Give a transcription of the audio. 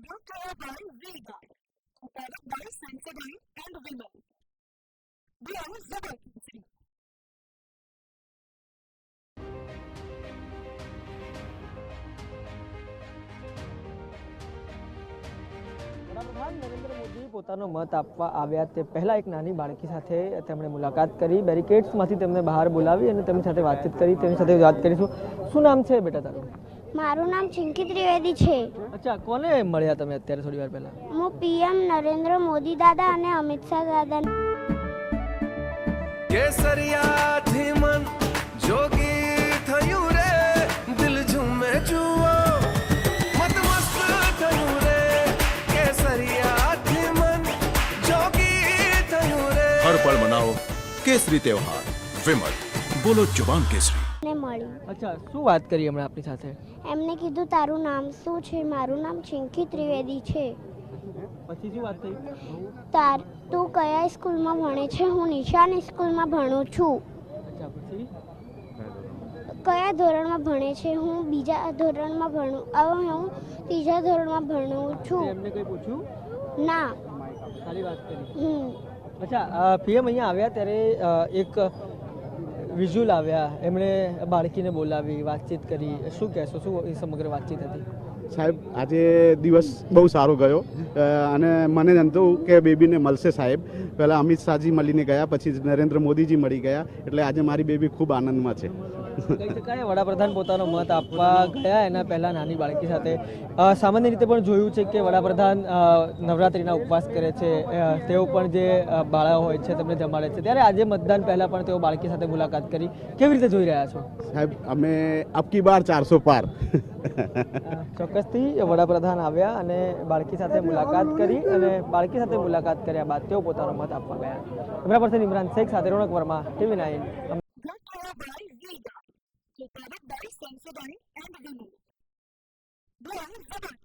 brought to you by V-Guard, supported by Sensodyne and Women. We are Zabakinsi. વડાપ્રધાન નરેન્દ્ર મોદી પોતાનો મત આપવા આવ્યા તે પહેલા એક નાની બાળકી સાથે તેમણે મુલાકાત કરી, બેરિકેડ્સમાંથી તેમને બહાર બોલાવી અને તેમની સાથે વાતચીત કરી. તેની સાથે વાત કરીશું. શું નામ છે બેટા તારું? મારું નામ ચિંકી ત્રિવેદી છે. અચ્છા, કોને મળ્યા તમે અત્યારે થોડી વાર પહેલા? હું પીએમ નરેન્દ્ર મોદી દાદા અને અમિત શાહ દાદા. કેસરિયાથી મન જોગી થયું રે, દિલ ઝૂમે જુઓ મત મસ્ત થયું રે. કેસરિયાથી મન જોગી થયું રે. હર પળ મનાવો કેસરી ત્યોહાર. વિમલ, બોલો જુબાન કેસરી. ને મળી. અચ્છા, શું વાત કરી હમણાં આપની સાથે? એમને કીધું તારું નામ શું છે? મારું નામ ચિંકી ત્રિવેદી છે. પછી શું વાત થઈ? તું કયા સ્કૂલમાં ભણે છે? હું નિશાન સ્કૂલમાં ભણું છું. અચ્છા, પછી કયા ધોરણમાં ભણે છે? હું બીજા ધોરણમાં ભણું. હવે હું ત્રીજા ધોરણમાં ભણું છું. એમને કંઈ પૂછ્યું? ના. ખાલી વાત કરી. અચ્છા, પીએમ અહીંયા આવ્યા ત્યારે એક વિઝ્યુઅલ આવ્યા, એમણે બાળકીને બોલાવી, વાતચીત કરી. શું કહેશો? શું એ સમગ્ર વાતચીત હતી? સાહેબ, આજે દિવસ બહુ સારો ગયો અને મને એમ થયું કે બેબીને મળશે સાહેબ. પહેલાં અમિત શાહજી મળીને ગયા, પછી નરેન્દ્ર મોદીજી મળી ગયા, એટલે આજે મારી બેબી ખૂબ આનંદમાં છે. કહી શકાય વડાપ્રધાન પોતાનો મત આપવા ગયા એના પહેલાં નાની બાળકી સાથે. સામાન્ય રીતે પણ જોયું છે કે વડાપ્રધાન નવરાત્રિના ઉપવાસ કરે છે, તેઓ પણ જે બાળા હોય છે તેમને જમાડે છે, ત્યારે આજે મતદાન પહેલાં પણ તેઓ બાળકી સાથે મુલાકાત કરી. કેવી રીતે જોઈ રહ્યા છો? સાહેબ, અમે અબકી બાર 400 પાર. ચોક્કસથી વડાપ્રધાન આવ્યા અને બાળકી સાથે મુલાકાત કરી, અને બાળકી સાથે મુલાકાત કર્યા બાદ તેઓ પોતાનો મત આપવા ગયા. એમના પરથી ઇમરાન શેખ સાથે રોનક Verma, TV9. Brought to you by V-Guard, supported by Sensodyne and Women. We are Zabakinsi.